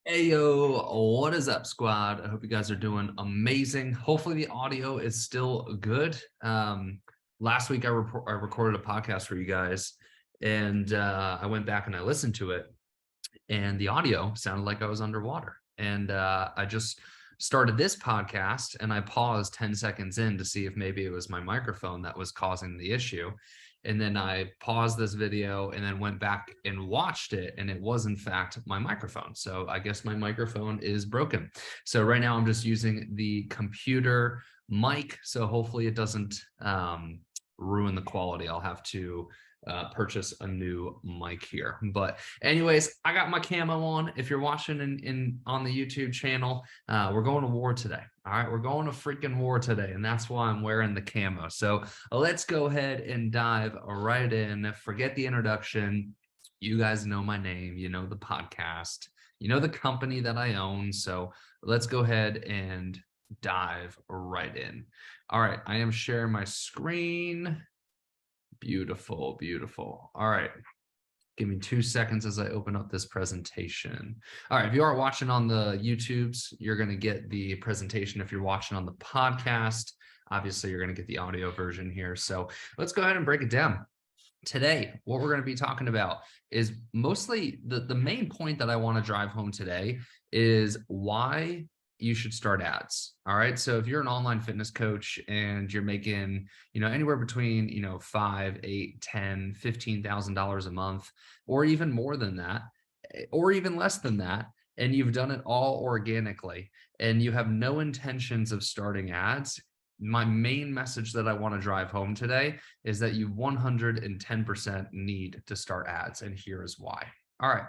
Hey yo, what is up, squad? I hope you guys are doing amazing. Hopefully, the audio is still good. Last week, I recorded a podcast for you guys, and I went back and I listened to it, and the audio sounded like I was underwater. And I just started this podcast and I paused 10 seconds in to see if maybe it was my microphone that was causing the issue. And then I paused this video and then went back and watched it. And it was, in fact, my microphone. So I guess my microphone is broken. So right now I'm just using the computer mic. So hopefully it doesn't ruin the quality. I'll have to purchase a new mic here. But anyways, I got my camo on. If you're watching in on the YouTube channel, we're going to war today. All right, we're going to freaking war today, and that's why I'm wearing the camo. So let's go ahead and dive right in. Forget the introduction. You guys know my name. You know the podcast. You know the company that I own. So let's go ahead and dive right in. All right, I am sharing my screen. Beautiful, beautiful. All right. Give me 2 seconds as I open up this presentation. All right, if you are watching on the YouTubes, you're going to get the presentation. If you're watching on the podcast, obviously you're going to get the audio version here. So let's go ahead and break it down. Today, what we're going to be talking about is mostly the main point that I want to drive home today is why you should start ads. All right. So if you're an online fitness coach and you're making, anywhere between, $5, $8, $10, $15,000 a month, or even more than that, or even less than that, and you've done it all organically and you have no intentions of starting ads, my main message that I want to drive home today is that you 110% need to start ads. And here is why. All right.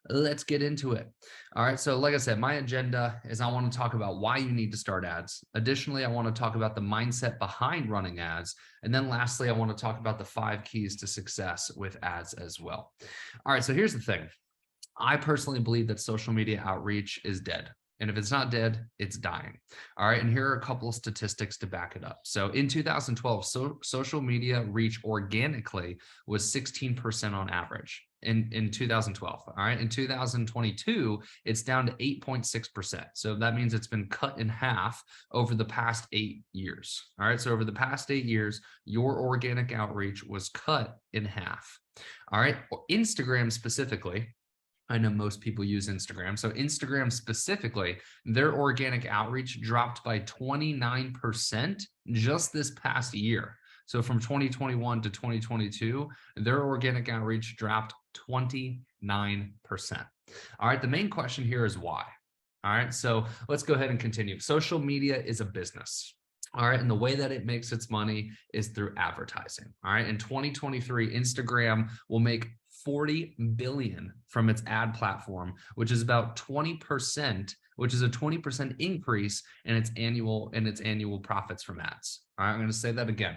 Let's get into it. All right. So like I said, my agenda is I want to talk about why you need to start ads. Additionally, I want to talk about the mindset behind running ads. And then lastly, I want to talk about the 5 keys to success with ads as well. All right. So here's the thing. I personally believe that social media outreach is dead. And if it's not dead, it's dying. All right. And here are a couple of statistics to back it up. So in 2012, social media reach organically was 16% on average in 2012. All right. In 2022, it's down to 8.6%. So that means it's been cut in half over the past 8 years. All right. So over the past 8 years, your organic outreach was cut in half. All right. Instagram specifically, I know most people use Instagram. So Instagram specifically, their organic outreach dropped by 29% just this past year. So from 2021 to 2022, their organic outreach dropped 29%. All right, the main question here is why? All right, so let's go ahead and continue. Social media is a business. All right. And the way that it makes its money is through advertising. All right. In 2023, Instagram will make 40 billion from its ad platform, which is about 20%, which is a 20% increase in its annual profits from ads. All right. I'm going to say that again.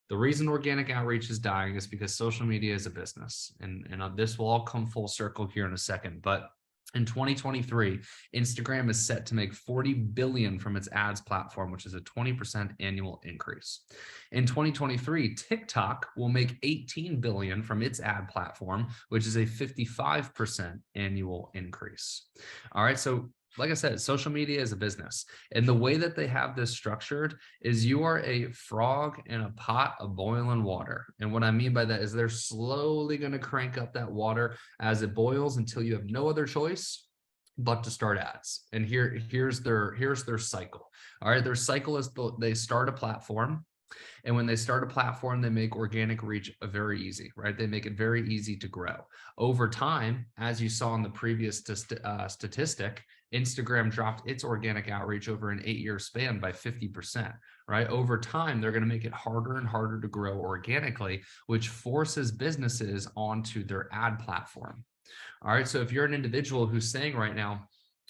The reason organic outreach is dying is because social media is a business. And this will all come full circle here in a second. But in 2023, Instagram is set to make 40 billion from its ads platform, which is a 20% annual increase. In 2023, TikTok will make 18 billion from its ad platform, which is a 55% annual increase. All right, so like I said, social media is a business. And the way that they have this structured is you are a frog in a pot of boiling water. And what I mean by that is they're slowly going to crank up that water as it boils until you have no other choice but to start ads. And here's their cycle. All right, their cycle is they start a platform. And when they start a platform, they make organic reach very easy, right? They make it very easy to grow. Over time, as you saw in the previous statistic, Instagram dropped its organic outreach over an 8-year span by 50%, right? Over time, they're going to make it harder and harder to grow organically, which forces businesses onto their ad platform. All right. So if you're an individual who's saying right now,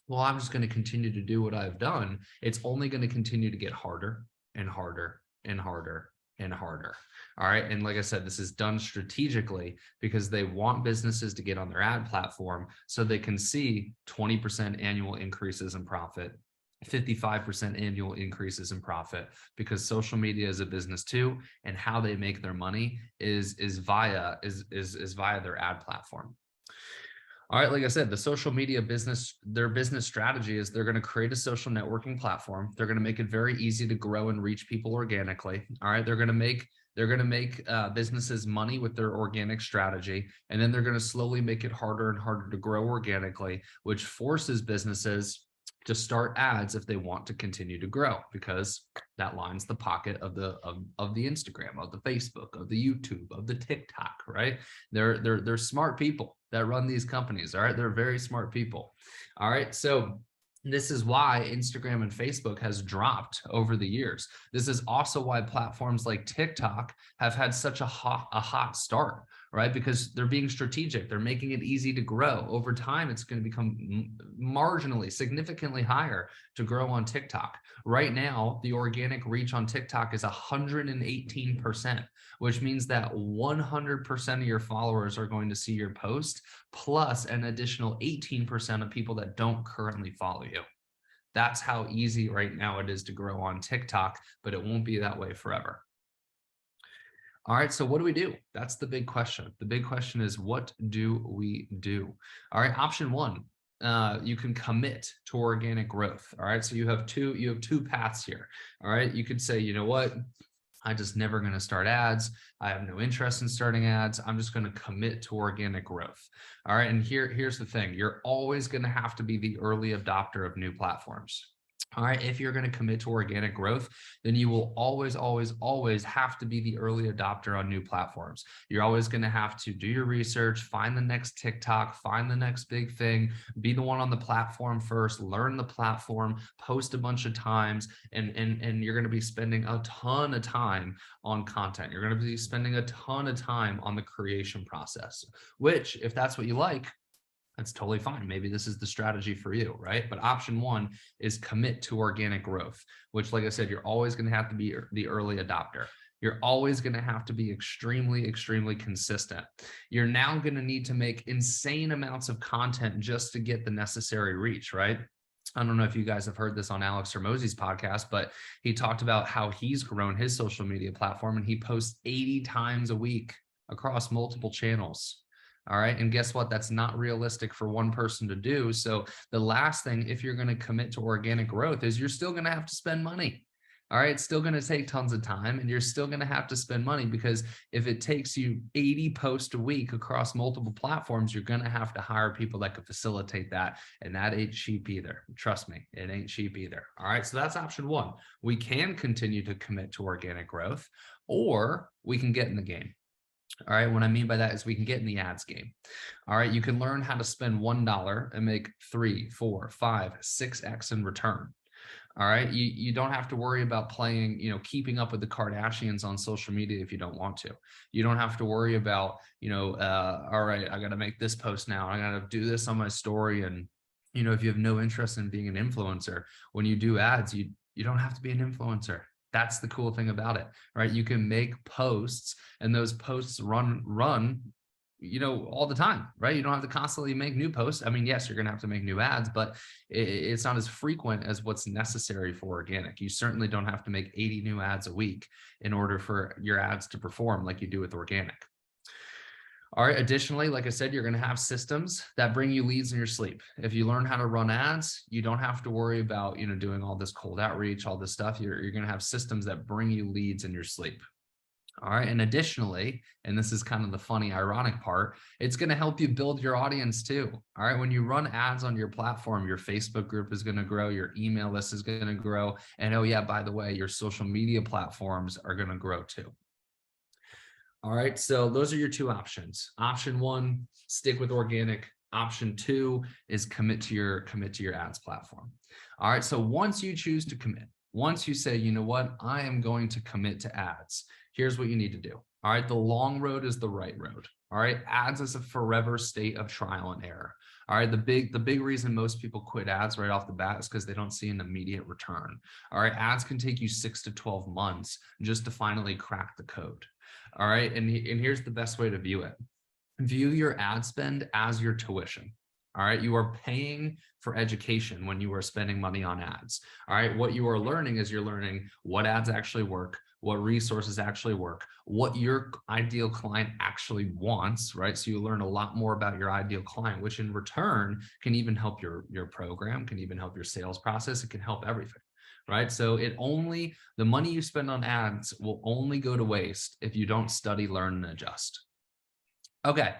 well, I'm just going to continue to do what I've done, it's only going to continue to get harder and harder and harder and harder. All right. And like I said, this is done strategically because they want businesses to get on their ad platform so they can see 20% annual increases in profit, 55% annual increases in profit, because social media is a business too. And how they make their money is via their ad platform. All right, like I said, the social media business, their business strategy is they're going to create a social networking platform. They're going to make it very easy to grow and reach people organically. All right, they're going to make businesses money with their organic strategy, and then they're going to slowly make it harder and harder to grow organically, which forces businesses to start ads if they want to continue to grow, because that lines the pocket of the Instagram, of the Facebook, of the YouTube, of the TikTok, right? They're smart people that run these companies. All right, they're very smart people. All right, so this is why Instagram and Facebook has dropped over the years. This is also why platforms like TikTok have had such a hot start, right? Because they're being strategic. They're making it easy to grow. Over time, it's going to become marginally, significantly higher to grow on TikTok. Right now, the organic reach on TikTok is 118%, which means that 100% of your followers are going to see your post, plus an additional 18% of people that don't currently follow you. That's how easy right now it is to grow on TikTok, but it won't be that way forever. All right, so what do we do? That's the big question. The big question is, what do we do? All right, option one, you can commit to organic growth. All right, so you have two paths here. All right, you could say, you know what, I just never going to start ads. I have no interest in starting ads. I'm just going to commit to organic growth. All right, and here's the thing. You're always going to have to be the early adopter of new platforms. All right, if you're going to commit to organic growth, then you will always, always, always have to be the early adopter on new platforms. You're always going to have to do your research, find the next TikTok, find the next big thing, be the one on the platform first, learn the platform, post a bunch of times, and you're going to be spending a ton of time on content. You're going to be spending a ton of time on the creation process, which, if that's what you like, that's totally fine. Maybe this is the strategy for you, right? But option one is commit to organic growth, which, like I said, you're always going to have to be the early adopter. You're always going to have to be extremely, extremely consistent. You're now going to need to make insane amounts of content just to get the necessary reach, right? I don't know if you guys have heard this on Alex Hormozi's podcast, but he talked about how he's grown his social media platform, and he posts 80 times a week across multiple channels. All right. And guess what? That's not realistic for one person to do. So the last thing, if you're going to commit to organic growth, is you're still going to have to spend money. All right. It's still going to take tons of time, and you're still going to have to spend money, because if it takes you 80 posts a week across multiple platforms, you're going to have to hire people that could facilitate that. And that ain't cheap either. Trust me, it ain't cheap either. All right. So that's option one. We can continue to commit to organic growth, or we can get in the game. All right. What I mean by that is we can get in the ads game. All right. You can learn how to spend $1 and make 3, 4, 5, 6x in return. All right. You don't have to worry about playing, keeping up with the Kardashians on social media if you don't want to. You don't have to worry about, all right, I got to make this post now. I got to do this on my story. And, if you have no interest in being an influencer, when you do ads, you don't have to be an influencer. That's the cool thing about it, right? You can make posts, and those posts run, all the time, right? You don't have to constantly make new posts. I mean, yes, you're going to have to make new ads, but it's not as frequent as what's necessary for organic. You certainly don't have to make 80 new ads a week in order for your ads to perform like you do with organic. All right. Additionally, like I said, you're going to have systems that bring you leads in your sleep. If you learn how to run ads, you don't have to worry about, doing all this cold outreach, all this stuff. You're going to have systems that bring you leads in your sleep. All right. And additionally, and this is kind of the funny, ironic part, it's going to help you build your audience too. All right. When you run ads on your platform, your Facebook group is going to grow, your email list is going to grow. And oh yeah, by the way, your social media platforms are going to grow too. All right, so those are your two options. Option one, stick with organic. Option two is commit to your ads platform. All right, so once you choose to commit, once you say, you know what, I am going to commit to ads, here's what you need to do. All right, the long road is the right road. All right, ads is a forever state of trial and error. All right, the big reason most people quit ads right off the bat is because they don't see an immediate return. All right, ads can take you 6 to 12 months just to finally crack the code. All right. And here's the best way to view it. View your ad spend as your tuition. All right. You are paying for education when you are spending money on ads. All right. What you are learning is you're learning what ads actually work, what resources actually work, what your ideal client actually wants, right? So you learn a lot more about your ideal client, which in return can even help your program, can even help your sales process. It can help everything, right? So the money you spend on ads will only go to waste if you don't study, learn, and adjust. Okay.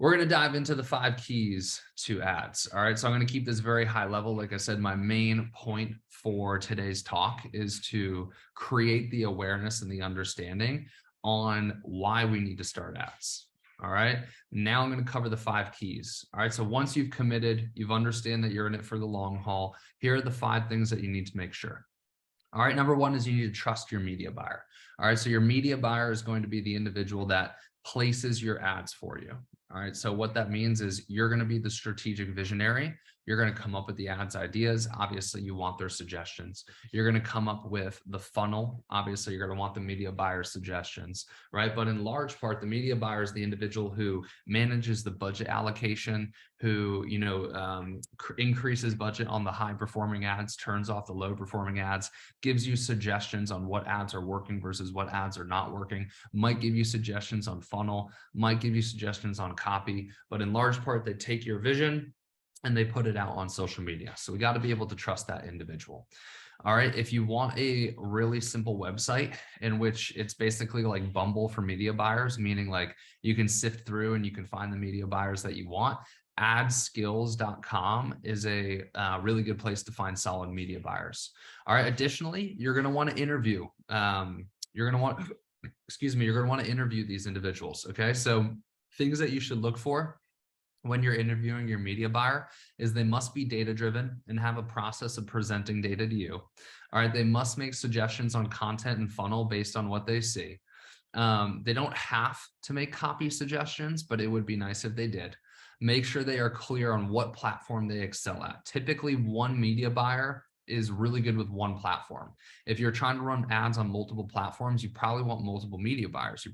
We're going to dive into the 5 keys to ads. All right. So I'm going to keep this very high level. Like I said, my main point for today's talk is to create the awareness and the understanding on why we need to start ads. All right. Now I'm going to cover the 5 keys. All right. So once you've committed, you've understand that you're in it for the long haul. Here are the 5 things that you need to make sure. All right. Number 1 is you need to trust your media buyer. All right. So your media buyer is going to be the individual that places your ads for you. All right. So what that means is you're going to be the strategic visionary. You're going to come up with the ads ideas. Obviously, you want their suggestions. You're going to come up with the funnel. Obviously, you're going to want the media buyer suggestions, right? But in large part, the media buyer is the individual who manages the budget allocation, who, increases budget on the high performing ads, turns off the low performing ads, gives you suggestions on what ads are working versus what ads are not working, might give you suggestions on funnel, might give you suggestions on copy, but in large part, they take your vision and they put it out on social media. So we got to be able to trust that individual. All right. If you want a really simple website in which it's basically like Bumble for media buyers, meaning like you can sift through and you can find the media buyers that you want, adskills.com is a really good place to find solid media buyers. All right. Additionally, you're going to want to interview. You're going to want to interview these individuals. Okay. So things that you should look for when you're interviewing your media buyer is they must be data driven and have a process of presenting data to you. All right. They must make suggestions on content and funnel based on what they see. They don't have to make copy suggestions, but it would be nice if they did. Make sure they are clear on what platform they excel at. Typically, one media buyer is really good with one platform. If you're trying to run ads on multiple platforms, you probably want multiple media buyers.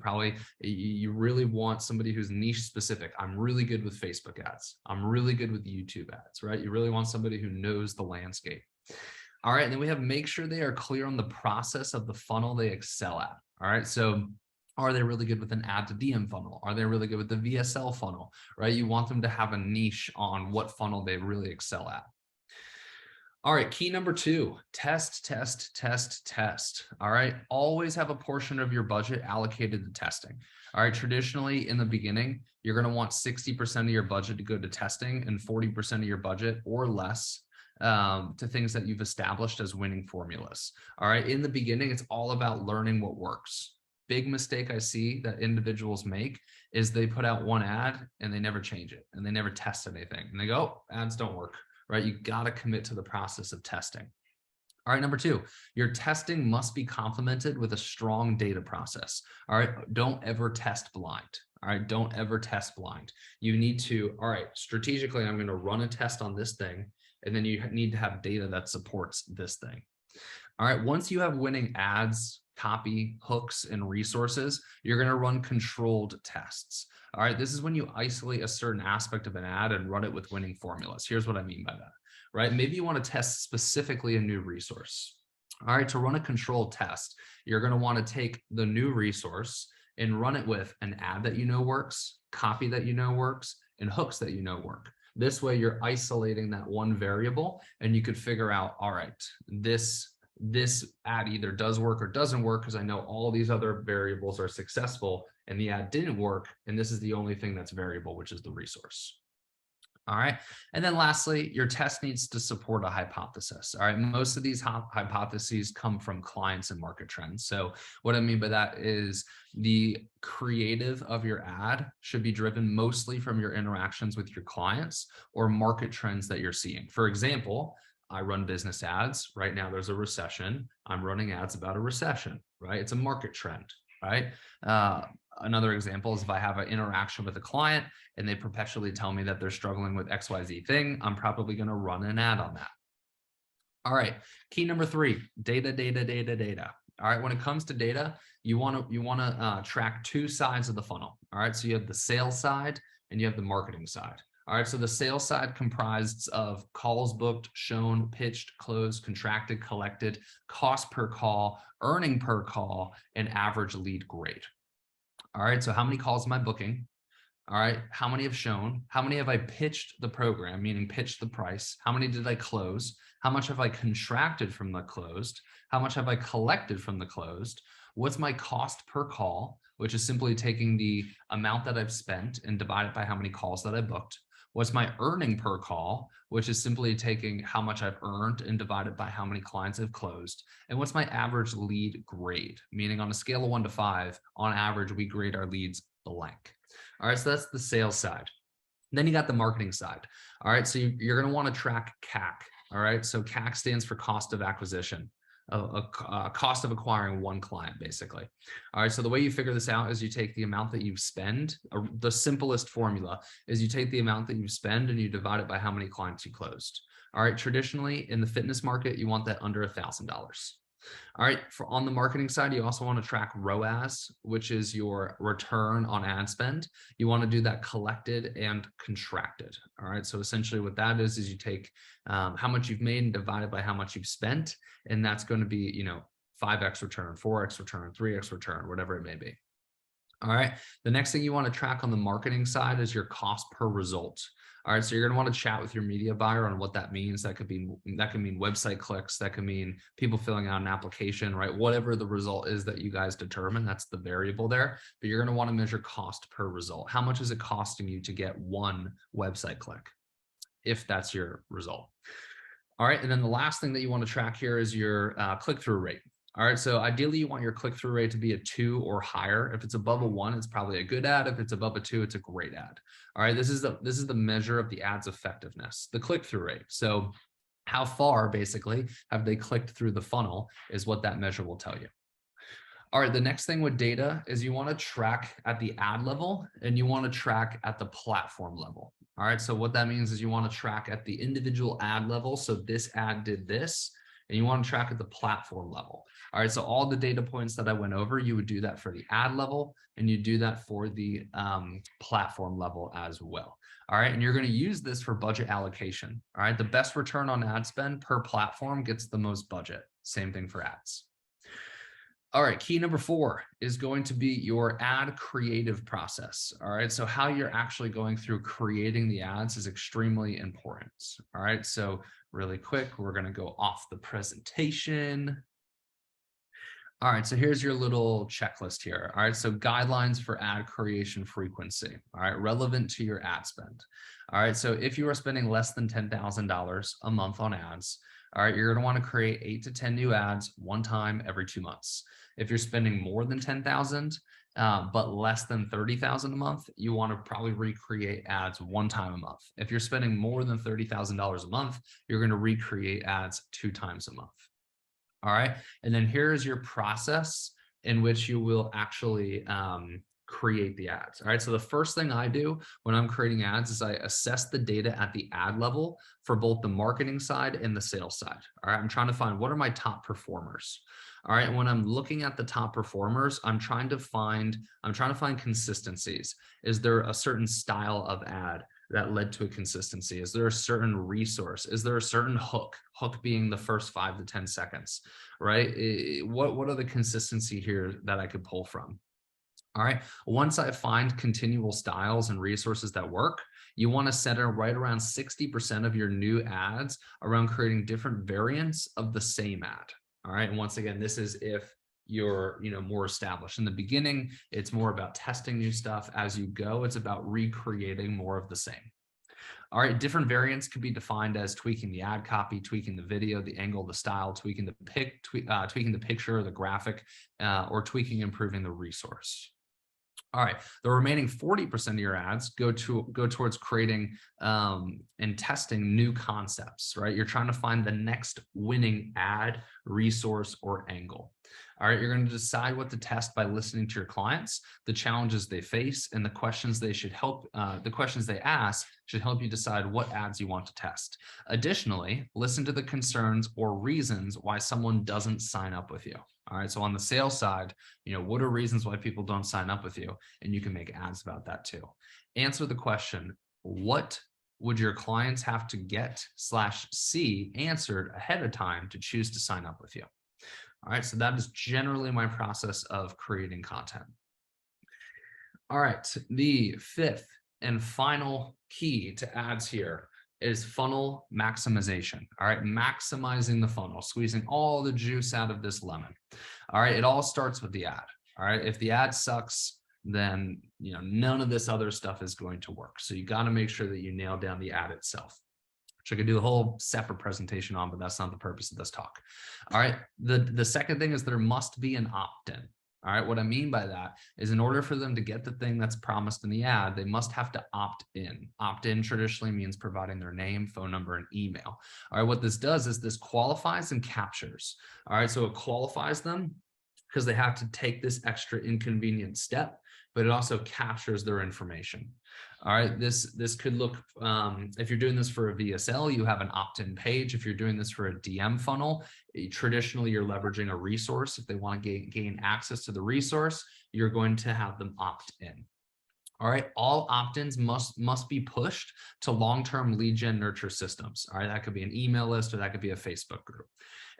You really want somebody who's niche specific. I'm really good with Facebook ads. I'm really good with YouTube ads, right? You really want somebody who knows the landscape. All right. And then we have make sure they are clear on the process of the funnel they excel at. All right. So are they really good with an ad to DM funnel? Are they really good with the VSL funnel, right? You want them to have a niche on what funnel they really excel at. All right, key number 2, test. All right, always have a portion of your budget allocated to testing. All right, traditionally in the beginning, you're going to want 60% of your budget to go to testing and 40% of your budget or less to things that you've established as winning formulas. All right, in the beginning, it's all about learning what works. Big mistake I see that individuals make is they put out one ad and they never change it and they never test anything and they go, oh, ads don't work. Right? You got to commit to the process of testing. All right. Number 2, your testing must be complemented with a strong data process. All right. Don't ever test blind. All right. Don't ever test blind. You need to, all right, strategically, I'm going to run a test on this thing. And then you need to have data that supports this thing. All right. Once you have winning ads, copy, hooks, and resources, you're going to run controlled tests. All right. This is when you isolate a certain aspect of an ad and run it with winning formulas. Here's what I mean by that, right? Maybe you want to test specifically a new resource. All right. To run a controlled test, you're going to want to take the new resource and run it with an ad that you know works, copy that you know works, and hooks that you know work. This way you're isolating that one variable and you could figure out, all right, this ad either does work or doesn't work because I know all these other variables are successful and the ad didn't work. And this is the only thing that's variable, which is the resource. All right. And then lastly, your test needs to support a hypothesis. All right. Most of these hypotheses come from clients and market trends. So what I mean by that is the creative of your ad should be driven mostly from your interactions with your clients or market trends that you're seeing. For example, I run business ads. Right now, there's a recession. I'm running ads about a recession, right? It's a market trend, right? Another example is if I have an interaction with a client and they perpetually tell me that they're struggling with XYZ thing, I'm probably going to run an ad on that. All right. Key number 3, data. All right. When it comes to data, you want to track 2 sides of the funnel. All right. So you have the sales side and you have the marketing side. All right, so the sales side comprised of calls booked, shown, pitched, closed, contracted, collected, cost per call, earning per call, and average lead grade. All right, so how many calls am I booking? All right, how many have shown? How many have I pitched the program, meaning pitched the price? How many did I close? How much have I contracted from the closed? How much have I collected from the closed? What's my cost per call, which is simply taking the amount that I've spent and divide it by how many calls that I booked? What's my earning per call, which is simply taking how much I've earned and divided by how many clients I've closed? And what's my average lead grade? Meaning on a scale of 1 to 5, on average, we grade our leads blank. All right, so that's the sales side. Then you got the marketing side. All right, so you're going to want to track CAC. All right, so CAC stands for cost of acquisition, cost of acquiring one client, basically. All right, so the way you figure this out is you take the amount that you spend. The simplest formula is you take the amount that you spend and you divide it by how many clients you closed. All right, traditionally in the fitness market, you want that under $1,000. All right, on the marketing side, you also want to track ROAS, which is your return on ad spend. You want to do that collected and contracted. All right, so essentially what that is you take how much you've made and divide it by how much you've spent, and that's going to be 5x return, 4x return, 3x return, whatever it may be. All right, the next thing you want to track on the marketing side is your cost per result. All right, so you're going to want to chat with your media buyer on what that means. That can mean website clicks. That can mean people filling out an application, right? Whatever the result is that you guys determine, that's the variable there. But you're going to want to measure cost per result. How much is it costing you to get one website click, if that's your result? All right, and then the last thing that you want to track here is your click-through rate. All right, so ideally you want your click-through rate to be a 2 or higher. If it's above a 1, it's probably a good ad. If it's above a 2, it's a great ad. All right, this is the measure of the ad's effectiveness, the click-through rate. So how far basically have they clicked through the funnel is what that measure will tell you. All right, the next thing with data is you want to track at the ad level and you want to track at the platform level. All right, so what that means is you want to track at the individual ad level. So this ad did this, and you want to track at the platform level. All right, so all the data points that I went over, you would do that for the ad level, and you do that for the platform level as well. All right, and you're going to use this for budget allocation. All right, the best return on ad spend per platform gets the most budget. Same thing for ads. All right, key number 4 is going to be your ad creative process. All right, so how you're actually going through creating the ads is extremely important. All right, so really quick, we're going to go off the presentation. All right, so here's your little checklist here. All right, so guidelines for ad creation frequency. All right, relevant to your ad spend. All right, so if you are spending less than $10,000 a month on ads, all right, you're going to want to create 8 to 10 new ads one time every 2 months. If you're spending more than 10,000, but less than 30,000 a month, you want to probably recreate ads one time a month. If you're spending more than $30,000 a month, you're going to recreate ads 2 times a month. All right, and then here's your process in which you will actually create the ads. All right, so the first thing I do when I'm creating ads is I assess the data at the ad level for both the marketing side and the sales side. All right, I'm trying to find what are my top performers. All right, and when I'm looking at the top performers, I'm trying to find consistencies. Is there a certain style of ad that led to a consistency? Is there a certain resource? Is there a certain hook being the first 5 to 10 seconds, right? What are the consistency here that I could pull from? All right, once I find continual styles and resources that work, you want to center right around 60% of your new ads around creating different variants of the same ad. All right, and once again, this is if you're more established. In the beginning, it's more about testing new stuff. As you go, it's about recreating more of the same. All right, different variants can be defined as tweaking the ad copy, tweaking the video, the angle, the style, tweaking the tweaking the picture, the graphic, or tweaking, improving the resource. All right, the remaining 40% of your ads go towards creating and testing new concepts, right? You're trying to find the next winning ad, resource, or angle. All right, you're going to decide what to test by listening to your clients, the challenges they face, and the questions they ask should help you decide what ads you want to test. Additionally, listen to the concerns or reasons why someone doesn't sign up with you. All right, so on the sales side, what are reasons why people don't sign up with you? And you can make ads about that too. Answer the question, what would your clients have to get/see answered ahead of time to choose to sign up with you? All right, so that is generally my process of creating content. All right, the fifth and final key to ads here is funnel maximization. All right, maximizing the funnel, squeezing all the juice out of this lemon. All right, it all starts with the ad. All right, if the ad sucks, then none of this other stuff is going to work. So you got to make sure that you nail down the ad itself, which I could do a whole separate presentation on, but that's not the purpose of this talk. All right, the second thing is there must be an opt-in. All right, what I mean by that is in order for them to get the thing that's promised in the ad, they must have to opt in. Opt in traditionally means providing their name, phone number, and email. All right, what this does is this qualifies and captures. All right, so it qualifies them because they have to take this extra inconvenient step, but it also captures their information. All right, this could look, if you're doing this for a VSL, you have an opt-in page. If you're doing this for a DM funnel, traditionally you're leveraging a resource. If they want to gain access to the resource, you're going to have them opt in. All right, all opt-ins must be pushed to long-term lead gen nurture systems. All right, that could be an email list or that could be a Facebook group.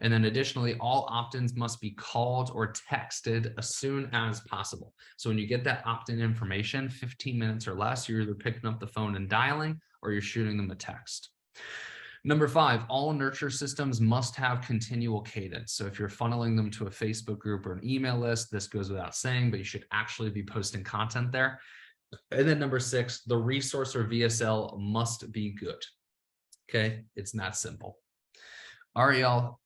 And then additionally, all opt-ins must be called or texted as soon as possible. So when you get that opt-in information, 15 minutes or less, you're either picking up the phone and dialing or you're shooting them a text. Number 5, all nurture systems must have continual cadence. So if you're funneling them to a Facebook group or an email list, this goes without saying, but you should actually be posting content there. And then number 6, the resource or VSL must be good. Okay, it's that simple. All right, y'all.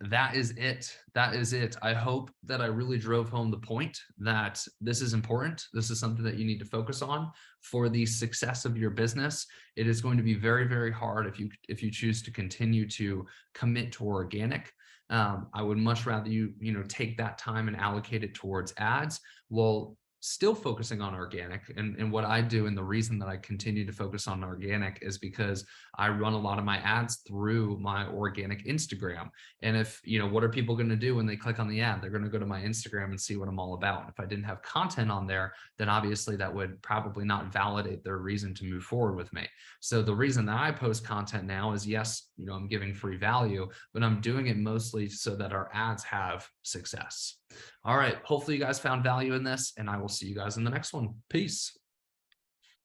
That is it. That is it. I hope that I really drove home the point that this is important. This is something that you need to focus on for the success of your business. It is going to be very, very hard if you choose to continue to commit to organic. I would much rather you take that time and allocate it towards ads. Well, still focusing on organic. And what I do, and the reason that I continue to focus on organic is because I run a lot of my ads through my organic Instagram. And if, what are people going to do when they click on the ad? They're going to go to my Instagram and see what I'm all about. If I didn't have content on there, then obviously that would probably not validate their reason to move forward with me. So the reason that I post content now is, yes, I'm giving free value, but I'm doing it mostly so that our ads have success. All right. Hopefully you guys found value in this, and I will see you guys in the next one. Peace.